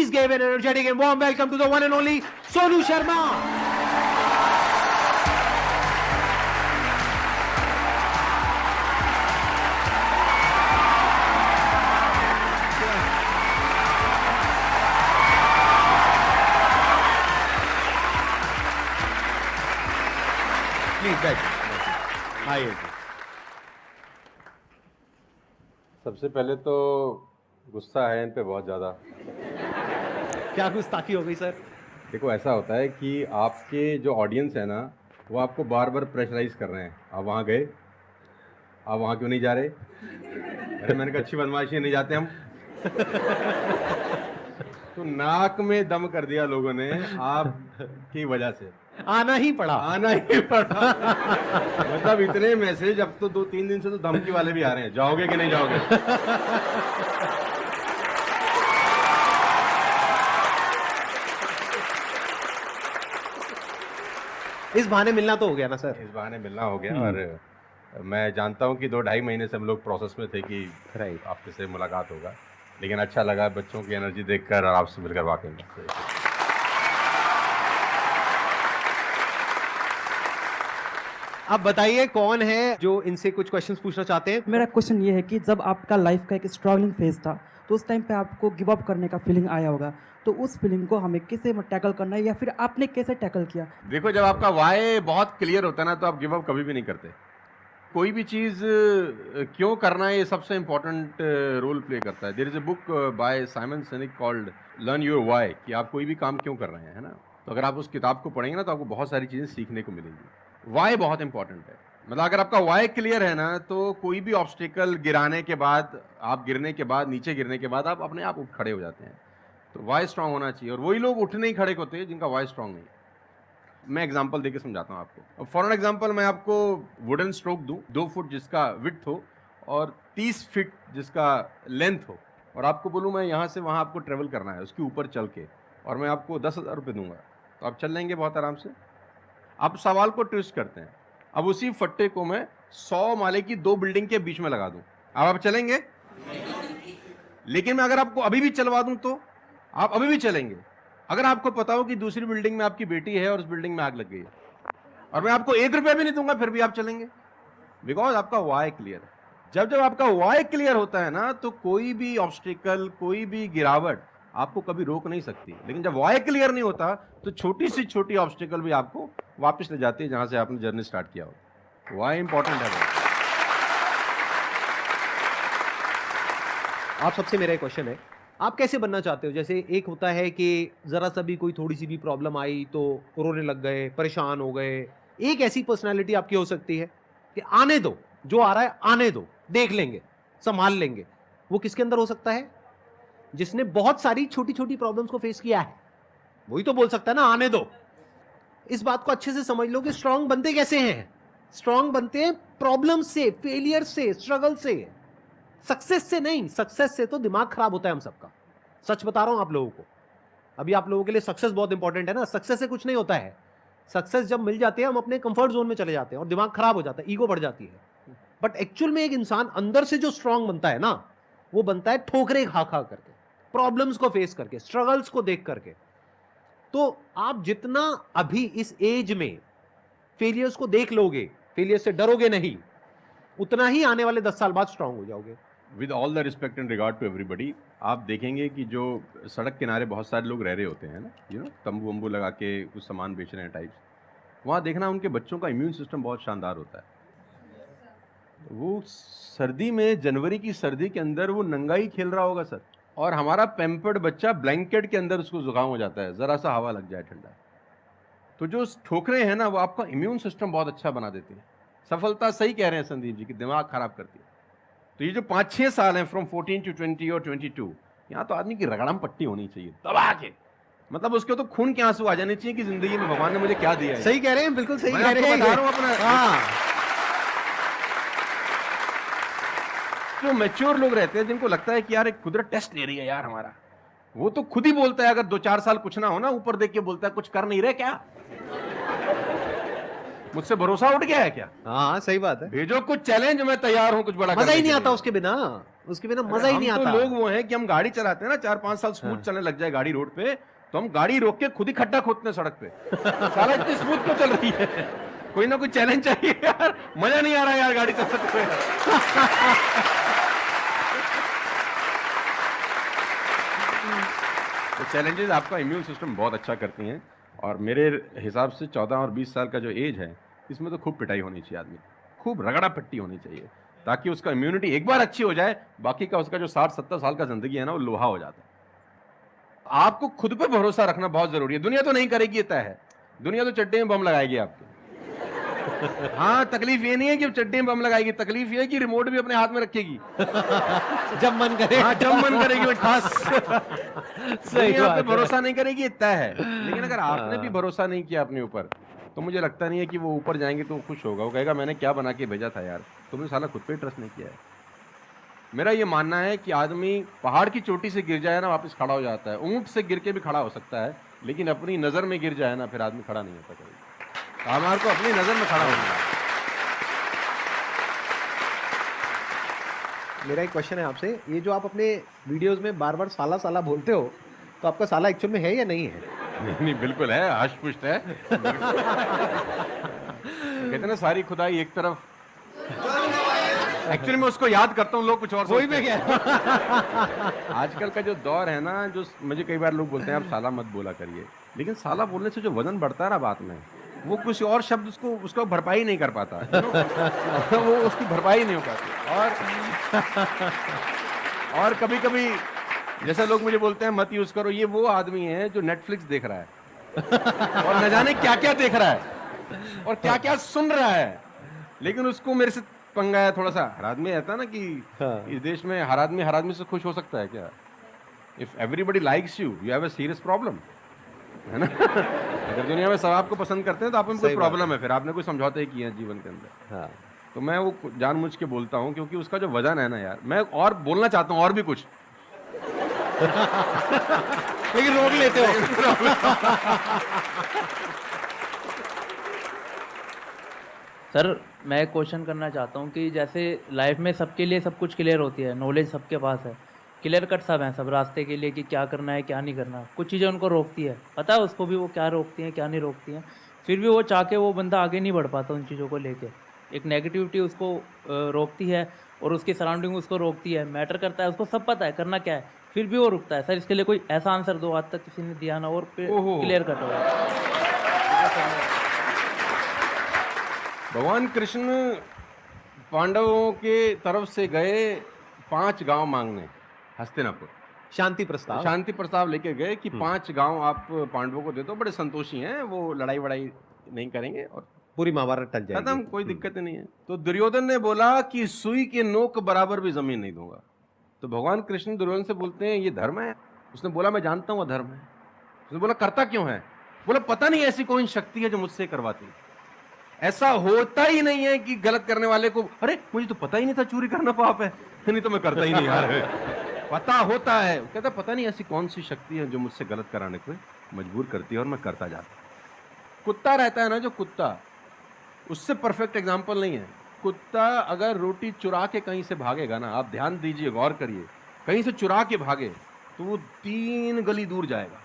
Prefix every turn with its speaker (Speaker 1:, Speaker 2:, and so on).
Speaker 1: Please give an energetic and warm welcome to the one and only Sonu Sharma. Please बैठ। आइए।
Speaker 2: सबसे पहले तो गुस्सा है इन पे बहुत ज़्यादा।
Speaker 1: क्या गुस्ताखी हो गई सर?
Speaker 2: देखो ऐसा होता है कि आपके जो ऑडियंस है ना वो आपको बार बार प्रेशराइज कर रहे हैं। आप वहाँ गए, आप वहाँ क्यों नहीं जा रहे? अरे मैंने कहा अच्छी बदमाशी नहीं जाते हम। तो नाक में दम कर दिया लोगों ने आपकी वजह से।
Speaker 1: आना ही पड़ा।
Speaker 2: मतलब इतने मैसेज अब तो 2-3 दिन से तो धमकी वाले भी आ रहे हैं, जाओगे कि नहीं जाओगे?
Speaker 1: इस बहाने मिलना तो हो गया ना सर?
Speaker 2: इस बहाने मिलना हो गया। और मैं जानता हूँ कि 2-2.5 महीने से हम लोग प्रोसेस में थे कि आपके से मुलाकात होगा, लेकिन अच्छा लगा बच्चों की एनर्जी देखकर और आपसे मिलकर वाकई में।
Speaker 1: आप बताइए कौन है जो इनसे कुछ क्वेश्चंस पूछना चाहते हैं?
Speaker 3: मेरा क्वेश्चन ये है कि जब आपका लाइफ का एक स्ट्रगलिंग फेज था तो उस टाइम पे आपको गिव अप करने का फीलिंग आया होगा, तो उस फीलिंग को हमें कैसे टैकल करना है या फिर आपने कैसे टैकल किया?
Speaker 2: देखो जब आपका वाई बहुत क्लियर होता है ना तो आप गिव अप कभी भी नहीं करते। कोई भी चीज़ क्यों करना है ये सबसे इम्पोर्टेंट रोल प्ले करता है। There is a book by Simon Sinek called learn your why, कि आप कोई भी काम क्यों कर रहे हैं, है ना। तो अगर आप उस किताब को पढ़ेंगे ना तो आपको बहुत सारी चीज़ें सीखने को मिलेंगी। वाई बहुत इंपॉर्टेंट है। मतलब अगर आपका वाई क्लियर है ना तो कोई भी ऑब्स्टिकल गिराने के बाद, आप गिरने के बाद, नीचे गिरने के बाद आप अपने आप उठ खड़े हो जाते हैं। तो वाई स्ट्रांग होना चाहिए, और वही लोग उठने ही खड़े होते हैं जिनका वाई स्ट्रांग नहीं। मैं एग्जांपल देके समझाता हूँ आपको। फॉर एन एग्जांपल मैं आपको वुडन स्ट्रोक दूँ, 2 फुट जिसका विड्थ हो और 30 फीट जिसका लेंथ हो, और आपको बोलूँ मैं यहाँ से वहाँ आपको ट्रेवल करना है उसके ऊपर चल के, और मैं आपको 10,000 रुपये दूंगा, तो आप चल लेंगे बहुत आराम से? आप सवाल को ट्विस्ट करते हैं। अब उसी फट्टे को मैं 100 माले की 2 बिल्डिंग के बीच में लगा दूं, अब आप चलेंगे? लेकिन मैं अगर आपको अभी भी चलवा दूं तो आप अभी भी चलेंगे। अगर आपको पता हो कि दूसरी बिल्डिंग में आपकी बेटी है और उस बिल्डिंग में आग लग गई है, और मैं आपको 1 रुपया भी नहीं दूंगा, फिर भी आप चलेंगे? बिकॉज आपका वाई क्लियर है। जब जब आपका वाई क्लियर होता है ना तो कोई भी ऑब्स्टिकल, कोई भी गिरावट आपको कभी रोक नहीं सकती। लेकिन जब वाई क्लियर नहीं होता तो छोटी सी छोटी ऑब्स्टिकल भी आपको वापस ले जाती है जहां से आपने जर्नी स्टार्ट किया हो। वाई इंपॉर्टेंट है।
Speaker 1: आप सबसे मेरा एक क्वेश्चन है, आप कैसे बनना चाहते हो? जैसे एक होता है कि जरा सा भी कोई थोड़ी सी भी प्रॉब्लम आई तो रोने लग गए, परेशान हो गए। एक ऐसी पर्सनालिटी आपकी हो सकती है कि आने दो, जो आ रहा है आने दो, देख लेंगे, संभाल लेंगे। वो किसके अंदर हो सकता है? जिसने बहुत सारी छोटी छोटी प्रॉब्लम्स को फेस किया है, वही तो बोल सकता है ना आने दो। इस बात को अच्छे से समझ लो कि स्ट्रांग बनते कैसे हैं। स्ट्रांग बनते हैं प्रॉब्लम से, फेलियर से, स्ट्रगल से, सक्सेस से नहीं। सक्सेस से तो दिमाग खराब होता है हम सबका। सच बता रहा हूं आप लोगों को। अभी आप लोगों के लिए सक्सेस बहुत इंपॉर्टेंट है ना। सक्सेस से कुछ नहीं होता है। सक्सेस जब मिल जाती है हम अपने कंफर्ट जोन में चले जाते हैं और दिमाग खराब हो जाता है, ईगो बढ़ जाती है। बट एक्चुअल में एक इंसान अंदर से जो स्ट्रांग बनता है ना, वो बनता है ठोकरे खा खा करके, प्रॉब्लम्स को फेस करके, स्ट्रगल्स को देख करके। तो आप जितना अभी इस एज में फेलियर्स को देख लोगे, फेलियर से डरोगे नहीं, उतना ही आने वाले 10 साल बाद स्ट्रांग हो जाओगे।
Speaker 2: With all the respect and regard to everybody, आप देखेंगे कि जो सड़क किनारे बहुत सारे लोग रह रहे होते हैं ना, तंबू वंबू लगा के कुछ सामान बेच रहे हैं टाइप्स, वहाँ देखना उनके बच्चों का इम्यून सिस्टम बहुत शानदार होता है। वो सर्दी में, जनवरी की सर्दी के अंदर वो नंगाई खेल रहा होगा सर, और हमारा पैम्पर्ड बच्चा ब्लैंकेट के अंदर उसको जुकाम हो जाता है जरा सा हवा लग जाए ठंडा। तो जो ठोकरे हैं ना वो आपका इम्यून सिस्टम बहुत अच्छा बना देते हैं। सफलता, सही कह रहे हैं संदीप जी, कि दिमाग खराब करती है। तो ये जो 5-6 साल हैं फ्रॉम 14 to 20 और 22, यहाँ तो आदमी की रगड़म पट्टी होनी चाहिए दबा के। मतलब उसके तो खून के आंसू आ जाने चाहिए कि जिंदगी में भगवान ने मुझे क्या दिया है।
Speaker 1: सही कह रहे हैं, बिल्कुल सही कह रहे हैं।
Speaker 2: बता रहा हूं अपना। हाँ, जो मैच्योर लोग रहते हैं जिनको लगता है कि यार एक कुदरत टेस्ट ले रही है यार हमारा, वो तो खुद ही बोलता है, अगर 2-4 साल कुछ ना हो ना, ऊपर देख के बोलता है कुछ कर नहीं रहे क्या, मुझसे भरोसा उठ गया है क्या?
Speaker 1: हाँ सही बात है।
Speaker 2: भेजो कुछ चैलेंज, मैं तैयार हूं कुछ बड़ा।
Speaker 1: मजा ही नहीं आता उसके बिना। उसके बिना मजा ही नहीं
Speaker 2: हम
Speaker 1: आता।
Speaker 2: तो लोग वो हैं कि हम गाड़ी चलाते हैं ना, 4-5 साल स्मूथ
Speaker 1: हाँ।
Speaker 2: चलने लग जाए गाड़ी रोड पे, तो हम गाड़ी रोक के खुद ही खड्डा खोदते हैं सड़क पे। साला इतनी स्मूथ क्यों चल रही है? कोई ना कोई चैलेंज चाहिए यार, मजा नहीं आ रहा यार गाड़ी चलाते हुए। तो चैलेंजेस आपका इम्यून सिस्टम बहुत अच्छा करती हैं, और मेरे हिसाब से 14 और 20 साल का जो एज है, इसमें तो खूब पिटाई होनी चाहिए आदमी, खूब रगड़ा पट्टी होनी चाहिए, ताकि उसका इम्यूनिटी एक बार अच्छी हो जाए, बाकी का उसका जो 60-70 साल का जिंदगी है ना, वो लोहा हो जाता है। आपको खुद पे भरोसा रखना बहुत जरूरी है। दुनिया तो नहीं करेगी, ये तय है। दुनिया तो चड्डे में बम लगाएगी आपके। हाँ, तकलीफ ये नहीं है कि चड्डे में बम लगाएगी, तकलीफ ये है कि रिमोट भी अपने हाथ में रखेगी।
Speaker 1: जब मन करे।
Speaker 2: हाँ, जब मन करेगी वो ठास।
Speaker 1: सही
Speaker 2: दुनिया
Speaker 1: बात
Speaker 2: पे
Speaker 1: है।
Speaker 2: भरोसा नहीं करेगी, ये तय है। लेकिन अगर आपने भी भरोसा नहीं किया अपने ऊपर, तो मुझे लगता नहीं है कि वो ऊपर जाएंगे तो वो खुश होगा। वो कहेगा मैंने क्या बना के भेजा था यार, तुमने साला खुद पे ट्रस्ट नहीं किया है। मेरा ये मानना है कि आदमी पहाड़ की चोटी से गिर जाए ना, वापस खड़ा हो जाता है। ऊंट से गिर के भी खड़ा हो सकता है, लेकिन अपनी नजर में गिर जाए ना, फिर आदमी खड़ा नहीं होता कभी। हमारे को अपनी नजर में खड़ा होना है।
Speaker 1: मेरा एक क्वेश्चन है आपसे, ये जो आप अपने वीडियोस में बार बार साला साला बोलते हो, तो आपका साला एक्चुअल में है या नहीं है?
Speaker 2: नहीं, बिल्कुल है, हष्ट-पुष्ट है। कहते ना सारी खुदाई एक तरफ। एक्चुअली मैं उसको याद करता हूँ, लोग कुछ और
Speaker 1: वही
Speaker 2: सोचते
Speaker 1: मैं
Speaker 2: हैं।
Speaker 1: क्या
Speaker 2: आजकल का जो दौर है ना, जो मुझे कई बार लोग बोलते हैं आप साला मत बोला करिए, लेकिन साला बोलने से जो वजन बढ़ता है ना बात में, वो कुछ और शब्द उसको भरपाई नहीं कर पाता। वो उसकी भरपाई नहीं हो पाती। और कभी-कभी जैसे लोग मुझे बोलते हैं मत यूज करो, ये वो आदमी है जो नेटफ्लिक्स देख रहा है और न जाने क्या-क्या देख रहा है और क्या-क्या सुन रहा है, लेकिन उसको मेरे से पंगा है थोड़ा सा। हर आदमी रहता है ना कि
Speaker 1: हाँ।
Speaker 2: इस देश में हर आदमी से खुश हो सकता है क्या? If everybody likes you, you have a serious problem, है ना? अगर दुनिया में सब आपको पसंद करते हैं तो आप में कोई
Speaker 1: सही बात
Speaker 2: प्रॉब्लम है, फिर आपने कोई समझौते ही किए हैं जीवन के अंदर।
Speaker 1: हाँ।
Speaker 2: तो मैं वो जानबूझ के बोलता हूँ, क्योंकि उसका जो वजन है ना यार, मैं और बोलना चाहता हूँ और भी कुछ,
Speaker 1: लेकिन रोक लेते हो।
Speaker 4: सर मैं क्वेश्चन करना चाहता हूँ कि जैसे लाइफ में सबके लिए सब कुछ क्लियर होती है, नॉलेज सबके पास है, क्लियर कट सब हैं सब रास्ते के लिए कि क्या करना है क्या नहीं करना। कुछ चीज़ें उनको रोकती है, पता है उसको भी वो क्या रोकती हैं क्या नहीं रोकती हैं, फिर भी वो चाह के वो बंदा आगे नहीं बढ़ पाता उन चीज़ों को लेके। एक नेगेटिविटी उसको रोकती है और उसकी सराउंडिंग उसको रोकती है, मैटर करता है, उसको सब पता है करना क्या है, फिर भी वो रुकता है। सर इसके लिए कोई ऐसा आंसर दो, आज तक किसी ने दिया ना और
Speaker 2: ओहो।
Speaker 4: क्लियर कट हो।
Speaker 2: भगवान कृष्ण पांडवों के तरफ से गए 5 गांव मांगने हस्तिनापुर,
Speaker 1: शांति प्रस्ताव।
Speaker 2: शांति प्रस्ताव लेके गए कि 5 गांव आप पांडवों को दे दो, बड़े संतोषी हैं, वो लड़ाई वड़ाई नहीं करेंगे और
Speaker 1: पूरी महाभारत टल जाएगी।
Speaker 2: खत्म, कोई दिक्कत ही नहीं है। तो दुर्योधन ने बोला कि सुई के नोक बराबर भी जमीन नहीं दूंगा। तो भगवान कृष्ण दुर्योधन से बोलते हैं ये धर्म है? उसने बोला मैं जानता हूँ वो धर्म है। उसने बोला करता क्यों है? बोला पता नहीं ऐसी कोई शक्ति है जो मुझसे करवाती है। ऐसा होता ही नहीं है कि गलत करने वाले को अरे मुझे तो पता ही नहीं था चोरी करना पाप है, नहीं तो मैं करता ही नहीं यार। पता होता है। वो कहता पता नहीं ऐसी कौन सी शक्ति है जो मुझसे गलत कराने को मजबूर करती है और मैं करता जाता। कुत्ता रहता है ना, जो कुत्ता, उससे परफेक्ट एग्जाम्पल नहीं है। कुत्ता अगर रोटी चुरा के कहीं से भागेगा ना, आप ध्यान दीजिए, गौर करिए, कहीं से चुरा के भागे तो वो 3 गली दूर जाएगा,